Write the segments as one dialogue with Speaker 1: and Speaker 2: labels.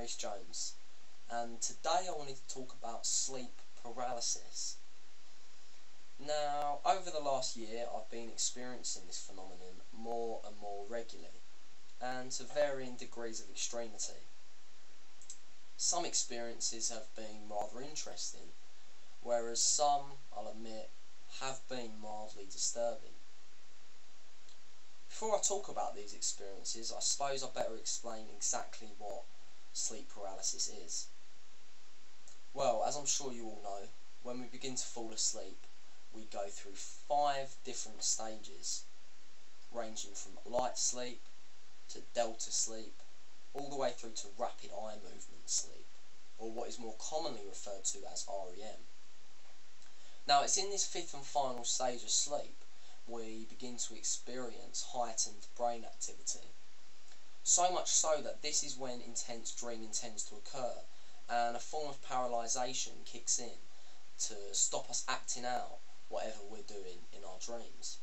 Speaker 1: Chris Jones, and today I wanted to talk about sleep paralysis. Now, over the last year I've been experiencing this phenomenon more and more regularly, and to varying degrees of extremity. Some experiences have been rather interesting, whereas some, I'll admit, have been mildly disturbing. Before I talk about these experiences, I suppose I better explain exactly what sleep paralysis is. Well, as I'm sure you all know, when we begin to fall asleep, we go through 5 different stages, ranging from light sleep to delta sleep, all the way through to rapid eye movement sleep, or what is more commonly referred to as REM. Now, it's in this 5th and final stage of sleep we begin to experience heightened brain activity. So much so that this is when intense dreaming tends to occur, and a form of paralysation kicks in to stop us acting out whatever we're doing in our dreams.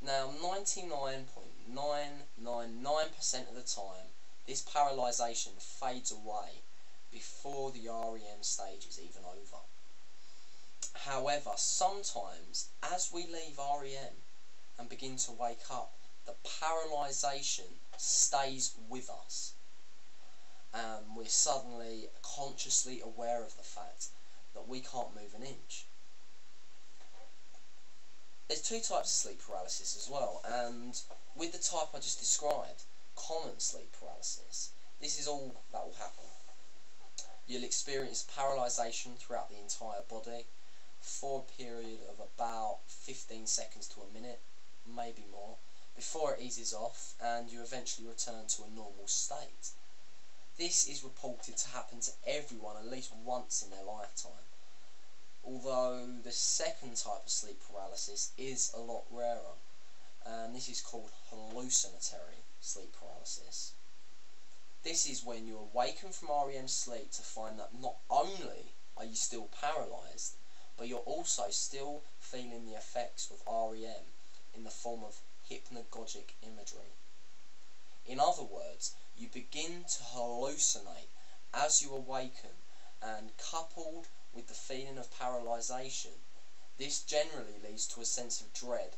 Speaker 1: Now, 99.999% of the time, this paralysation fades away before the REM stage is even over. However, sometimes, as we leave REM and begin to wake up, the paralysation stays with us, and we're suddenly consciously aware of the fact that we can't move an inch. There's 2 types of sleep paralysis as well, and with the type I just described, common sleep paralysis, this is all that will happen. You'll experience paralysation throughout the entire body for a period of about 15 seconds to a minute, maybe more, before it eases off and you eventually return to a normal state. This is reported to happen to everyone at least once in their lifetime, although the second type of sleep paralysis is a lot rarer, and this is called hallucinatory sleep paralysis. This is when you awaken from REM sleep to find that not only are you still paralysed, but you're also still feeling the effects of REM in the form of hypnagogic imagery. In other words, you begin to hallucinate as you awaken, and coupled with the feeling of paralysation, this generally leads to a sense of dread,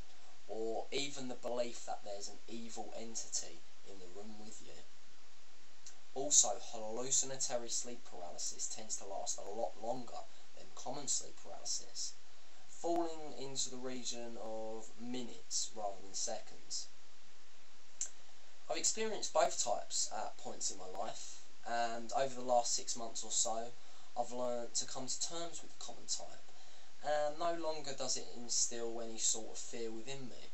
Speaker 1: or even the belief that there's an evil entity in the room with you. Also, hallucinatory sleep paralysis tends to last a lot longer than common sleep paralysis, falling into the region of minutes rather than seconds. I've experienced both types at points in my life, and over the last 6 months or so I've learned to come to terms with the common type, and no longer does it instill any sort of fear within me.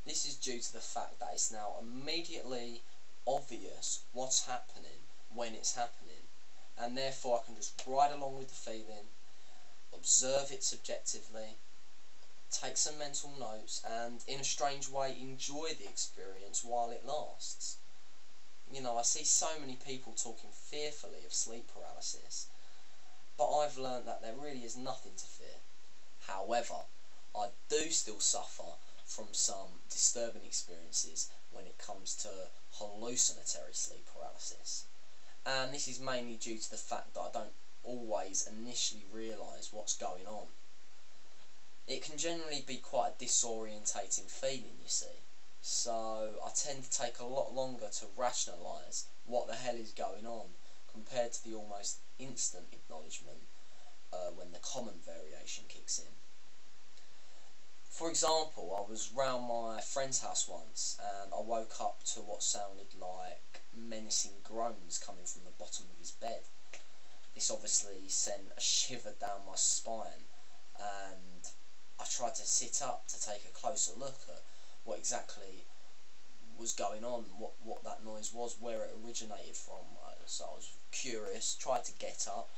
Speaker 1: This is due to the fact that it's now immediately obvious what's happening when it's happening, and therefore I can just ride along with the feeling, observe it subjectively, take some mental notes, and in a strange way enjoy the experience while it lasts. You know, I see so many people talking fearfully of sleep paralysis, but I've learned that there really is nothing to fear. However, I do still suffer from some disturbing experiences when it comes to hallucinatory sleep paralysis, and this is mainly due to the fact that I don't always initially realise what's going on. It can generally be quite a disorientating feeling, you see, so I tend to take a lot longer to rationalise what the hell is going on compared to the almost instant acknowledgement when the common variation kicks in. For example, I was round my friend's house once and I woke up to what sounded like menacing groans coming from the bottom of his bed. This obviously sent a shiver down my spine, and I tried to sit up to take a closer look at what exactly was going on, what that noise was, where it originated from. So I was curious, tried to get up,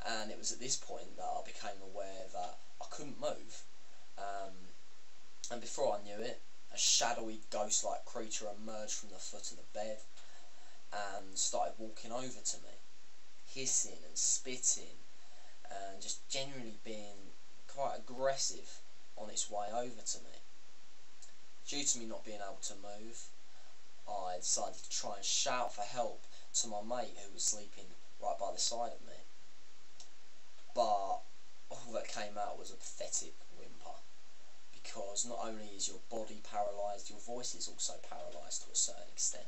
Speaker 1: and it was at this point that I became aware that I couldn't move. And before I knew it, a shadowy ghost-like creature emerged from the foot of the bed and started walking over to me, hissing and spitting and just generally being quite aggressive on its way over to me. Due to me not being able to move, I decided to try and shout for help to my mate who was sleeping right by the side of me. But all that came out was a pathetic whimper, because not only is your body paralysed, your voice is also paralysed to a certain extent.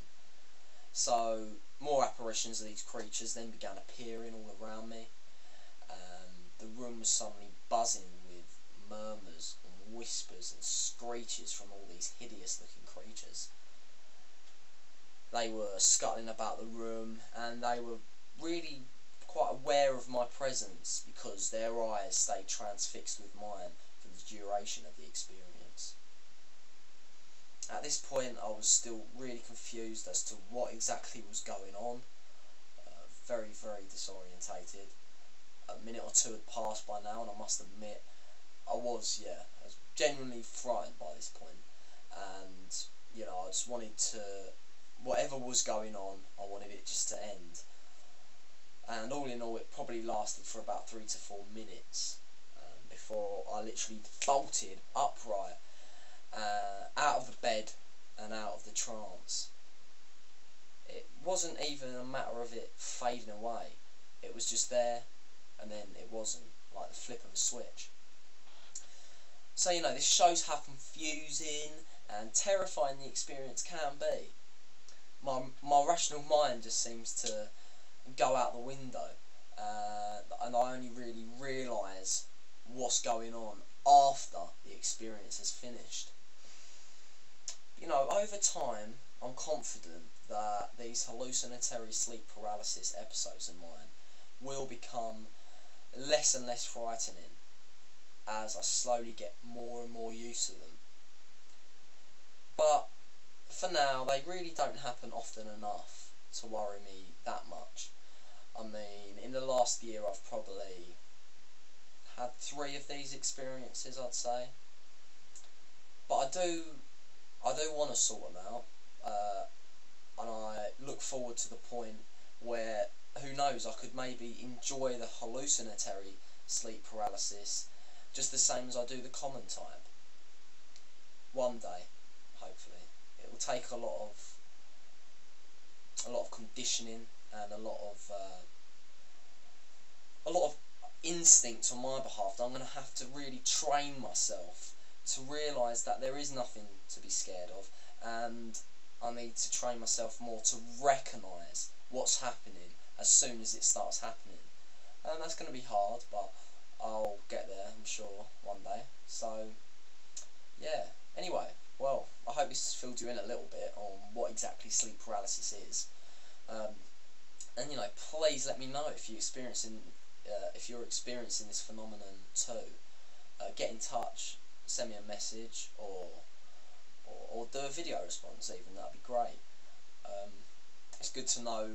Speaker 1: So more apparitions of these creatures then began appearing all around me. The room was suddenly buzzing with murmurs and whispers and screeches from all these hideous looking creatures. They were scuttling about the room, and they were really quite aware of my presence, because their eyes stayed transfixed with mine for the duration of the experience. At this point I was still really confused as to what exactly was going on, very disorientated. A minute or two had passed by now, and I must admit I was genuinely frightened by this point, and I just wanted to, whatever was going on, I wanted it just to end. And all in all, it probably lasted for about 3 to 4 minutes before I literally bolted upright out of the bed and out of the trance. It wasn't even a matter of it fading away. It was just there, and then it wasn't, like the flip of a switch. So this shows how confusing and terrifying the experience can be. My rational mind just seems to go out the window, and I only really realise what's going on after the experience has finished. Over time, I'm confident that these hallucinatory sleep paralysis episodes of mine will become less and less frightening as I slowly get more and more used to them. But for now, they really don't happen often enough to worry me that much. I mean, in the last year I've probably had 3 of these experiences, I'd say. But I do want to sort them out, and I look forward to the point where, who knows, I could maybe enjoy the hallucinatory sleep paralysis just the same as I do the common type. One day, hopefully. It will take a lot of conditioning and a lot of instinct on my behalf. That I'm going to have to really train myself to realise that there is nothing to be scared of, and I need to train myself more to recognise what's happening as soon as it starts happening. And that's going to be hard, but I'll get there, I'm sure, one day. So, yeah. Anyway, well, I hope this has filled you in a little bit on what exactly sleep paralysis is. And please let me know if you're experiencing this phenomenon too. Get in touch, send me a message, or do a video response even. That'd be great. It's good to know,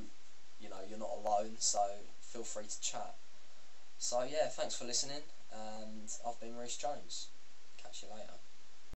Speaker 1: you're not alone. So feel free to chat. So yeah, thanks for listening, and I've been Rhys Jones. Catch you later.